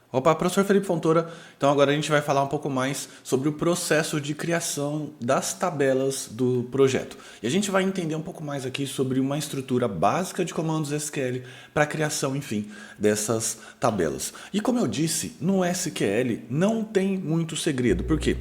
Opa, professor Felipe Fontoura. Então agora a gente vai falar um pouco mais sobre o processo de criação das tabelas do projeto. E a gente vai entender um pouco mais aqui sobre uma estrutura básica de comandos SQL para a criação, enfim, dessas tabelas. E como eu disse, no SQL não tem muito segredo. Por quê?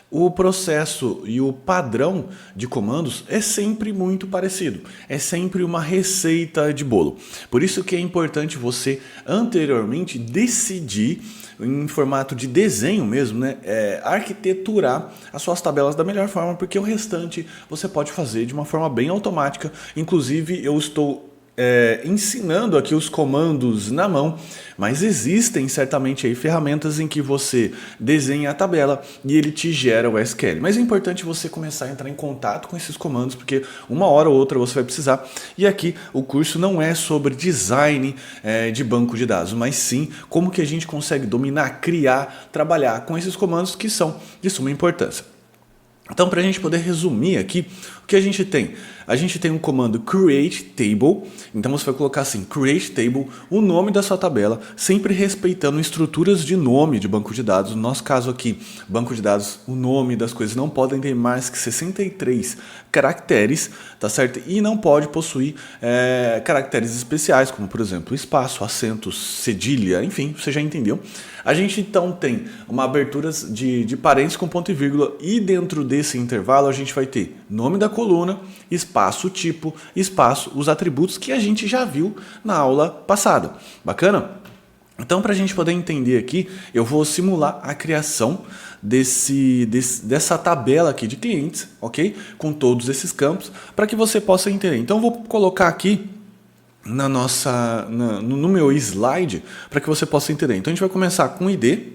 O processo e o padrão de comandos é sempre muito parecido. É sempre uma receita de bolo. Por isso que é importante você anteriormente decidir em formato de desenho mesmo, né? Arquiteturar as suas tabelas da melhor forma, porque o restante você pode fazer de uma forma bem automática. Inclusive, eu estou ensinando aqui os comandos na mão, mas existem certamente aí ferramentas em que você desenha a tabela e ele te gera o SQL. Mas é importante você começar a entrar em contato com esses comandos, porque uma hora ou outra você vai precisar. E aqui o curso não é sobre design de banco de dados, mas sim como que a gente consegue dominar, criar, trabalhar com esses comandos que são de suma importância. Então, para a gente poder resumir aqui, o que a gente tem? A gente tem um comando create table, então você vai colocar assim, create table, o nome da sua tabela, sempre respeitando estruturas de nome de banco de dados. No nosso caso aqui, banco de dados, o nome das coisas não podem ter mais que 63 caracteres, tá certo? E não pode possuir caracteres especiais, como por exemplo, espaço, acento, cedilha, enfim, você já entendeu. A gente então tem uma abertura de parênteses com ponto e vírgula e dentro desse intervalo a gente vai ter nome da coluna, espaço, tipo, espaço, os atributos que a gente já viu na aula passada. Bacana? Então, para a gente poder entender aqui, eu vou simular a criação dessa tabela aqui de clientes, ok? Com todos esses campos, para que você possa entender. Então, eu vou colocar aqui no meu slide para que você possa entender. Então, a gente vai começar com ID.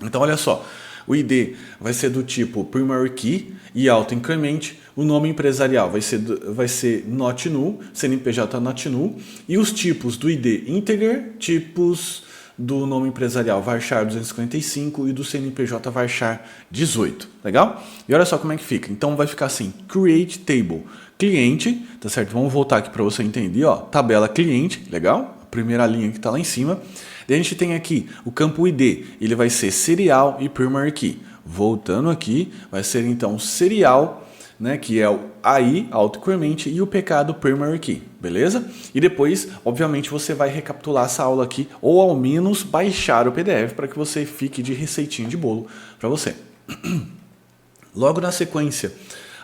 Então, olha só. O ID vai ser do tipo primary key e auto-increment. O nome empresarial vai ser not null, CNPJ not null. E os tipos do ID integer, tipos do nome empresarial varchar 255 e do CNPJ varchar 18. Legal? E olha só como é que fica. Então vai ficar assim, create table cliente, tá certo? Vamos voltar aqui para você entender, ó, tabela cliente, legal? A primeira linha que está lá em cima. Daí a gente tem aqui o campo ID, ele vai ser serial e primary key. Voltando aqui, vai ser então serial, né, que é o AI, auto-increment, e o PK do primary key, beleza? E depois, obviamente, você vai recapitular essa aula aqui, ou ao menos baixar o PDF para que você fique de receitinha de bolo para você. Logo na sequência,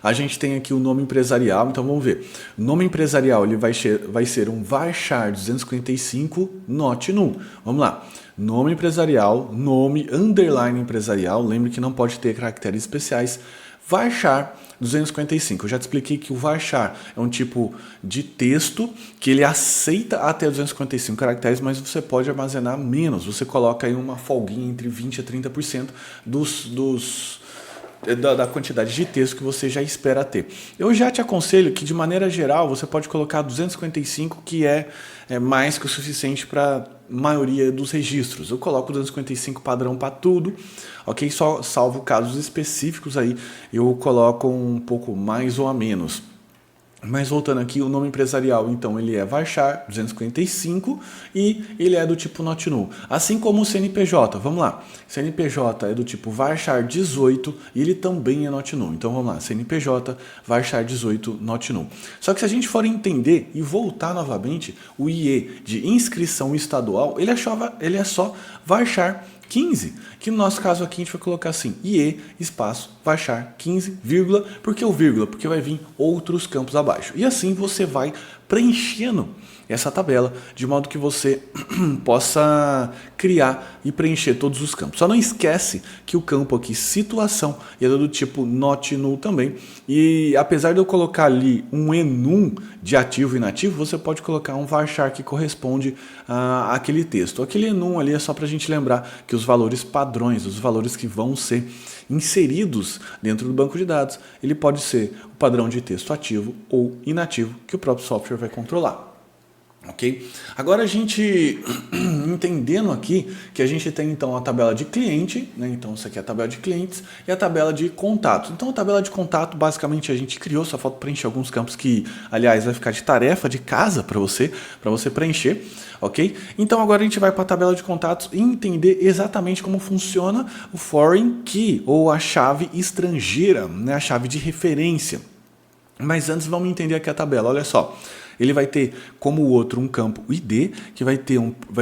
a gente tem aqui o nome empresarial, então vamos ver. O nome empresarial ele vai ser um varchar 255 not null. Vamos lá. Nome empresarial, nome underline empresarial, lembre que não pode ter caracteres especiais. Varchar 255. Eu já te expliquei que o varchar é um tipo de texto que ele aceita até 255 caracteres, mas você pode armazenar menos. Você coloca aí uma folguinha entre 20% a 30% da quantidade de texto que você já espera ter. Eu já te aconselho que, de maneira geral, você pode colocar 255, que é mais que o suficiente para a maioria dos registros. Eu coloco 255 padrão para tudo, ok? Só salvo casos específicos aí, eu coloco um pouco mais ou a menos. Mas voltando aqui, o nome empresarial, então, ele é varchar 255 e ele é do tipo not null. Assim como o CNPJ, vamos lá. CNPJ é do tipo varchar 18 e ele também é not null. Então, vamos lá, CNPJ, varchar 18, not null. Só que se a gente for entender e voltar novamente, o IE de inscrição estadual, ele é só varchar 15, que no nosso caso aqui a gente vai colocar assim, IE, espaço, varchar 15, vírgula, por que o vírgula? Porque vai vir outros campos abaixo. E assim você vai preenchendo essa tabela, de modo que você possa criar e preencher todos os campos. Só não esquece que o campo aqui, situação, é do tipo not null também. E apesar de eu colocar ali um enum de ativo e inativo, você pode colocar um varchar que corresponde àquele texto. Aquele enum ali é só para a gente lembrar que os valores padrões, os valores que vão ser inseridos dentro do banco de dados, ele pode ser o padrão de texto ativo ou inativo que o próprio software vai controlar. Ok? Agora a gente entendendo aqui que a gente tem então a tabela de cliente, né? Então isso aqui é a tabela de clientes e a tabela de contatos. Então a tabela de contato basicamente a gente criou, só falta preencher alguns campos que, aliás, vai ficar de tarefa de casa para você preencher, ok? Então agora a gente vai para a tabela de contatos e entender exatamente como funciona o foreign key ou a chave estrangeira, né? A chave de referência. Mas antes vamos entender aqui a tabela, olha só. Ele vai ter como o outro um campo ID, que vai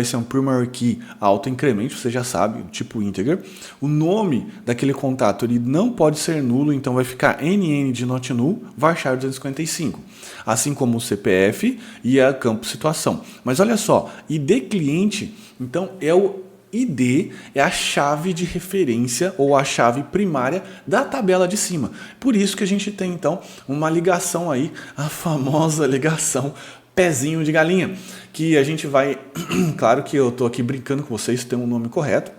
ser um primary key autoincremento, você já sabe, tipo integer. O nome daquele contato ele não pode ser nulo, então vai ficar NN de not null, varchar 255. Assim como o CPF e a campo situação. Mas olha só, ID cliente, então é o ID é a chave de referência ou a chave primária da tabela de cima. Por isso que a gente tem então uma ligação aí, a famosa ligação pezinho de galinha, que a gente vai, claro que eu estou aqui brincando com vocês, tem um nome correto,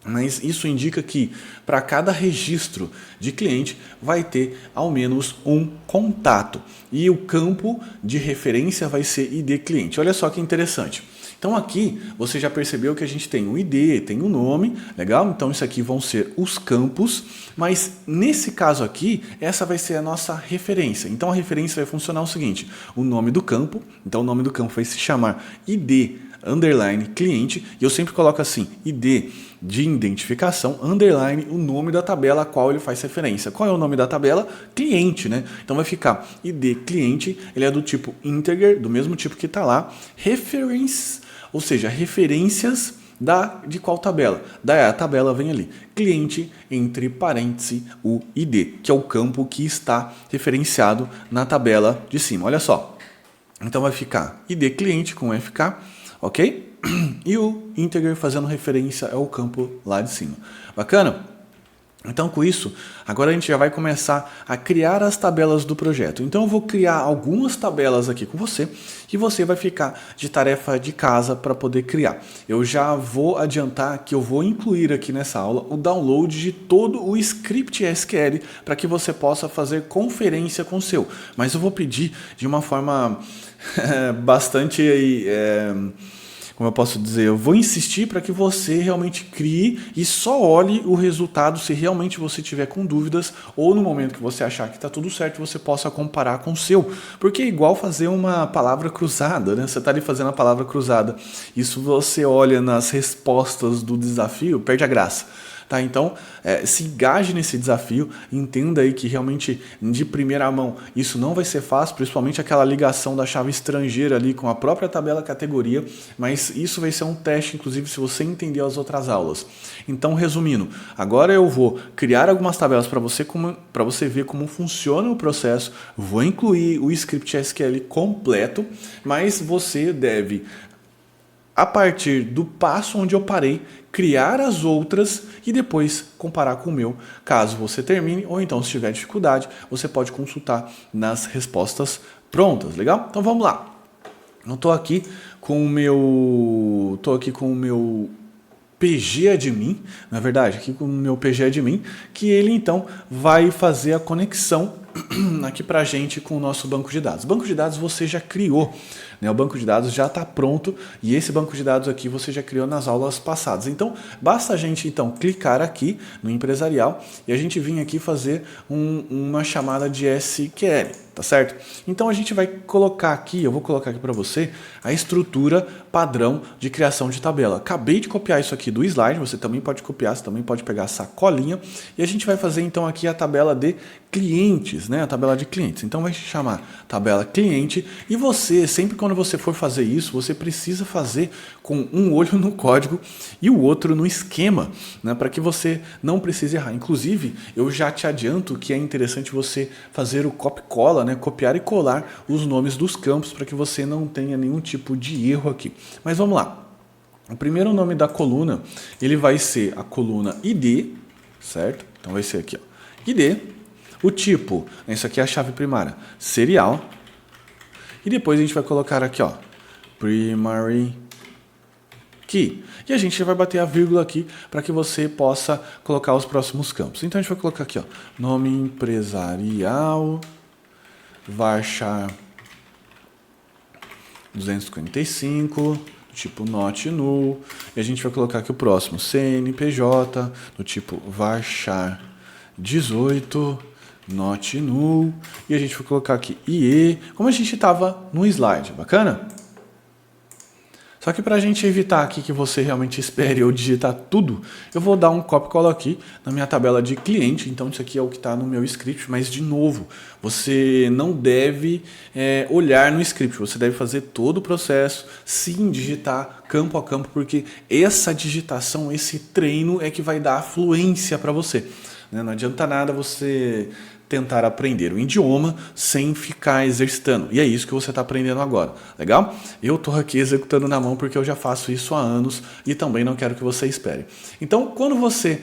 mas isso indica que para cada registro de cliente vai ter ao menos um contato. E o campo de referência vai ser ID cliente. Olha só que interessante. Então aqui você já percebeu que a gente tem o ID, tem o nome, legal? Então isso aqui vão ser os campos, mas nesse caso aqui, essa vai ser a nossa referência. Então a referência vai funcionar o seguinte, o nome do campo, então o nome do campo vai se chamar ID underline cliente, e eu sempre coloco assim, ID de identificação, underline, o nome da tabela a qual ele faz referência. Qual é o nome da tabela? Cliente, né? Então vai ficar ID cliente, ele é do tipo integer, do mesmo tipo que está lá, reference, ou seja, referências de qual tabela? Daí a tabela vem ali, cliente, entre parênteses, o ID, que é o campo que está referenciado na tabela de cima. Olha só, então vai ficar ID cliente com FK, ok? E o integer fazendo referência ao campo lá de cima. Bacana? Então, com isso, agora a gente já vai começar a criar as tabelas do projeto. Então, eu vou criar algumas tabelas aqui com você e você vai ficar de tarefa de casa para poder criar. Eu já vou adiantar que eu vou incluir aqui nessa aula o download de todo o script SQL para que você possa fazer conferência com o seu. Mas eu vou pedir de uma forma bastante... como eu posso dizer, eu vou insistir para que você realmente crie e só olhe o resultado se realmente você tiver com dúvidas ou no momento que você achar que está tudo certo, você possa comparar com o seu. Porque é igual fazer uma palavra cruzada, né? Você está ali fazendo a palavra cruzada. Isso você olha nas respostas do desafio, perde a graça. Tá, então, se engaje nesse desafio, entenda aí que realmente de primeira mão isso não vai ser fácil, principalmente aquela ligação da chave estrangeira ali com a própria tabela categoria, mas isso vai ser um teste, inclusive, se você entender as outras aulas. Então, resumindo, agora eu vou criar algumas tabelas para você ver como funciona o processo, vou incluir o script SQL completo, mas você deve, a partir do passo onde eu parei, criar as outras e depois comparar com o meu, caso você termine, ou então se tiver dificuldade, você pode consultar nas respostas prontas, legal? Então vamos lá. Eu estou aqui com o meu PG admin, na verdade, aqui com o meu PG admin, que ele então vai fazer a conexão aqui para a gente com o nosso banco de dados. O banco de dados você já criou, né? O banco de dados já está pronto e esse banco de dados aqui você já criou nas aulas passadas. Então, basta a gente então clicar aqui no empresarial e a gente vir aqui fazer uma chamada de SQL, tá certo? Então a gente vai colocar aqui, eu vou colocar aqui para você a estrutura padrão de criação de tabela. Acabei de copiar isso aqui do slide, você também pode copiar, você também pode pegar a sacolinha e a gente vai fazer então aqui a tabela de clientes, né? A tabela de clientes. Então vai chamar tabela cliente e você, sempre quando você for fazer isso, você precisa fazer com um olho no código e o outro no esquema, né? Para que você não precise errar. Inclusive, eu já te adianto que é interessante você fazer o copy-cola, né? Copiar e colar os nomes dos campos para que você não tenha nenhum tipo de erro aqui. Mas vamos lá. O primeiro nome da coluna, ele vai ser a coluna ID, certo? Então vai ser aqui, ó, ID. O tipo, isso aqui é a chave primária, serial. E depois a gente vai colocar aqui, ó, primary key. E a gente vai bater a vírgula aqui para que você possa colocar os próximos campos. Então a gente vai colocar aqui, ó, nome empresarial, varchar 255, do tipo not null, e a gente vai colocar aqui o próximo, CNPJ, do tipo varchar 18, not null, e a gente vai colocar aqui IE, como a gente estava no slide, bacana? Só que para a gente evitar aqui que você realmente espere eu digitar tudo, eu vou dar um copy cola aqui na minha tabela de cliente. Então isso aqui é o que está no meu script, mas de novo, você não deve olhar no script, você deve fazer todo o processo, sim, digitar campo a campo, porque essa digitação, esse treino é que vai dar a fluência para você. Não adianta nada você tentar aprender o idioma sem ficar exercitando. E é isso que você está aprendendo agora. Legal? Eu estou aqui executando na mão porque eu já faço isso há anos e também não quero que você espere. Então, quando você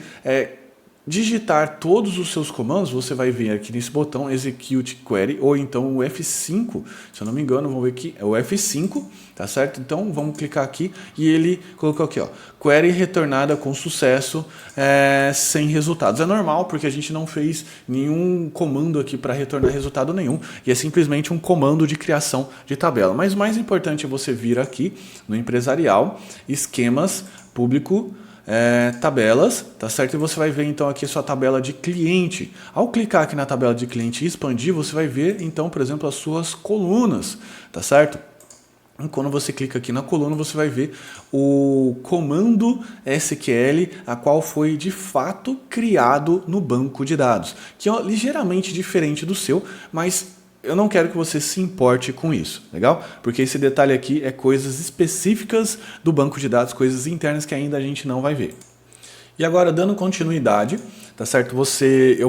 digitar todos os seus comandos, você vai vir aqui nesse botão Execute Query, ou então o F5, se eu não me engano, vamos ver aqui, é o F5, tá certo? Então vamos clicar aqui e ele colocou aqui, ó, query retornada com sucesso, sem resultados. É normal porque a gente não fez nenhum comando aqui para retornar resultado nenhum, e é simplesmente um comando de criação de tabela. Mas o mais importante é você vir aqui no empresarial, esquemas, público, tabelas, tá certo? E você vai ver então aqui a sua tabela de cliente. Ao clicar aqui na tabela de cliente e expandir, você vai ver então, por exemplo, as suas colunas, tá certo? E quando você clica aqui na coluna, você vai ver o comando SQL, a qual foi de fato criado no banco de dados, que é ligeiramente diferente do seu, mas eu não quero que você se importe com isso, legal? Porque esse detalhe aqui é coisas específicas do banco de dados, coisas internas que ainda a gente não vai ver. E agora, dando continuidade, tá certo? Eu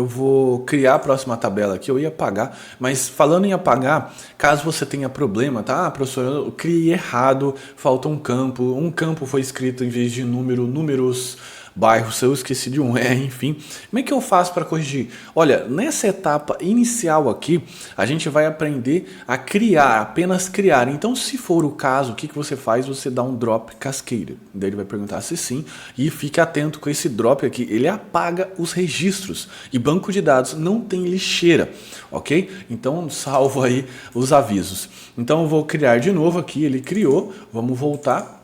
vou criar a próxima tabela aqui, eu ia apagar, mas falando em apagar, caso você tenha problema, tá? Ah, professor, eu criei errado, falta um campo foi escrito em vez de números, bairros, eu esqueci de um enfim. Como é que eu faço para corrigir? Olha, nessa etapa inicial aqui, a gente vai aprender a criar, apenas criar. Então, se for o caso, o que você faz? Você dá um drop cascade. Daí ele vai perguntar se sim, e fique atento com esse drop aqui, ele apaga os registros. E banco de dados não tem lixeira, ok? Então, salvo aí os avisos. Então, eu vou criar de novo aqui, ele criou, vamos voltar.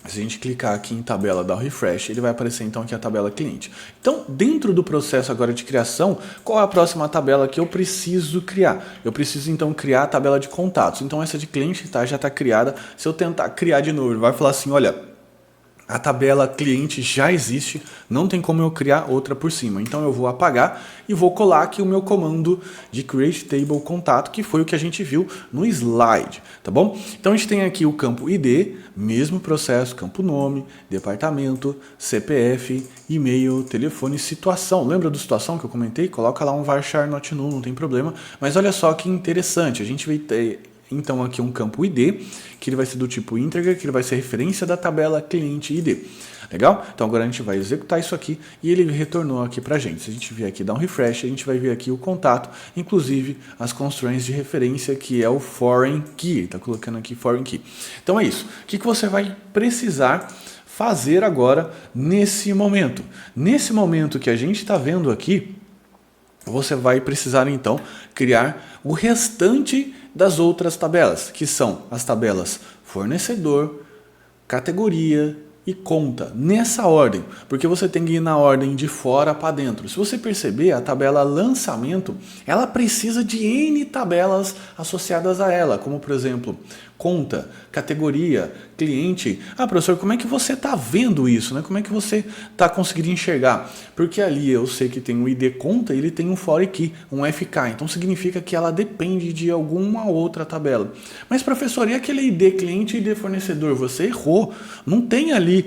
Se a gente clicar aqui em tabela, dar o refresh, ele vai aparecer então aqui a tabela cliente. Então, dentro do processo agora de criação, qual é a próxima tabela que eu preciso criar? Eu preciso então criar a tabela de contatos. Então, essa de cliente já está criada. Se eu tentar criar de novo, ele vai falar assim, olha, a tabela cliente já existe, não tem como eu criar outra por cima. Então eu vou apagar e vou colar aqui o meu comando de create table contato, que foi o que a gente viu no slide, tá bom? Então a gente tem aqui o campo ID, mesmo processo, campo nome, departamento, CPF, e-mail, telefone, situação. Lembra do situação que eu comentei? Coloca lá um varchar not null, não tem problema. Mas olha só que interessante, a gente vai ter então aqui um campo ID, que ele vai ser do tipo integer, que ele vai ser referência da tabela cliente ID. Legal? Então agora a gente vai executar isso aqui e ele retornou aqui pra gente. Se a gente vier aqui dar um refresh, a gente vai ver aqui o contato, inclusive as constraints de referência, que é o foreign key. Está colocando aqui foreign key. Então é isso. O que você vai precisar fazer agora nesse momento? Nesse momento que a gente está vendo aqui, você vai precisar então criar o restante das outras tabelas, que são as tabelas fornecedor, categoria e conta, nessa ordem, porque você tem que ir na ordem de fora para dentro. Se você perceber, a tabela lançamento, ela precisa de N tabelas associadas a ela, como por exemplo, conta, categoria, cliente. Ah, professor, como é que você está vendo isso? Né? Como é que você está conseguindo enxergar? Porque ali eu sei que tem um ID conta e ele tem um for key, um FK. Então significa que ela depende de alguma outra tabela. Mas professor, e aquele ID cliente e ID fornecedor? Você errou. Não tem ali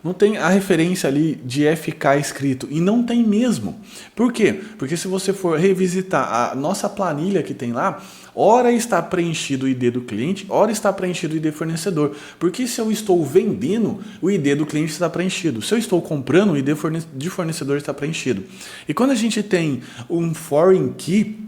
não tem a referência ali de FK escrito. E não tem mesmo. Por quê? Porque se você for revisitar a nossa planilha que tem lá, ora está preenchido o ID do cliente, ora está preenchido o ID fornecedor. Porque se eu estou vendendo, o ID do cliente está preenchido. Se eu estou comprando, o ID de fornecedor está preenchido. E quando a gente tem um foreign key,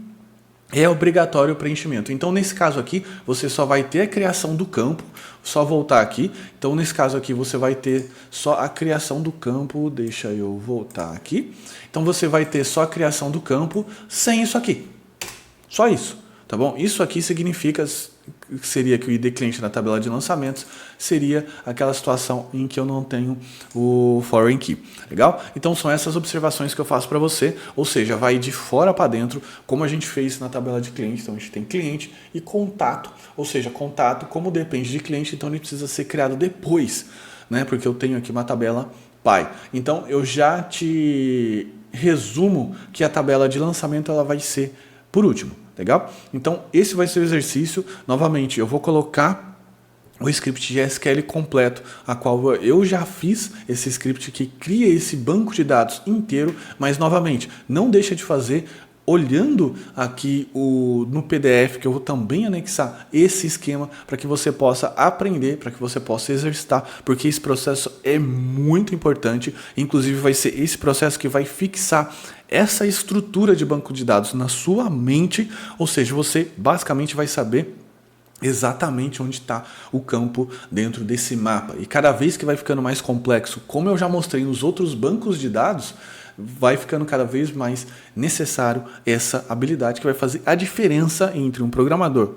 é obrigatório o preenchimento. Então, nesse caso aqui, você só vai ter a criação do campo, só voltar aqui. Então, nesse caso aqui, você vai ter só a criação do campo. Deixa eu voltar aqui. Então, você vai ter só a criação do campo sem isso aqui. Só isso. tá bom? Isso aqui significa, seria que o ID cliente na tabela de lançamentos seria aquela situação em que eu não tenho o foreign key, legal? Então são essas observações que eu faço para você, ou seja, vai de fora para dentro, como a gente fez na tabela de cliente. Então a gente tem cliente e contato, ou seja, contato, como depende de cliente, então ele precisa ser criado depois, né? Porque eu tenho aqui uma tabela pai. Então eu já te resumo que a tabela de lançamento ela vai ser por último, legal? Então esse vai ser o exercício. Novamente, eu vou colocar o script de SQL completo, a qual eu já fiz esse script que cria esse banco de dados inteiro, mas novamente, não deixa de fazer olhando aqui no PDF, que eu vou também anexar esse esquema para que você possa aprender, para que você possa exercitar, porque esse processo é muito importante. Inclusive vai ser esse processo que vai fixar essa estrutura de banco de dados na sua mente, ou seja, você basicamente vai saber exatamente onde está o campo dentro desse mapa. E cada vez que vai ficando mais complexo, como eu já mostrei nos outros bancos de dados, vai ficando cada vez mais necessário essa habilidade que vai fazer a diferença entre um programador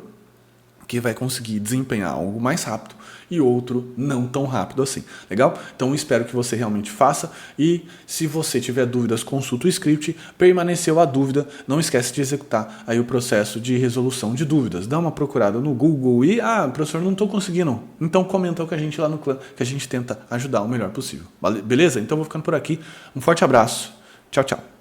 que vai conseguir desempenhar algo mais rápido e outro não tão rápido assim. Legal? Então espero que você realmente faça, e se você tiver dúvidas, consulta o script. Permaneceu a dúvida, não esquece de executar aí o processo de resolução de dúvidas. Dá uma procurada no Google e, professor, não estou conseguindo. Então comenta com a gente lá no clã, que a gente tenta ajudar o melhor possível. Beleza? Então vou ficando por aqui. Um forte abraço. Tchau, tchau.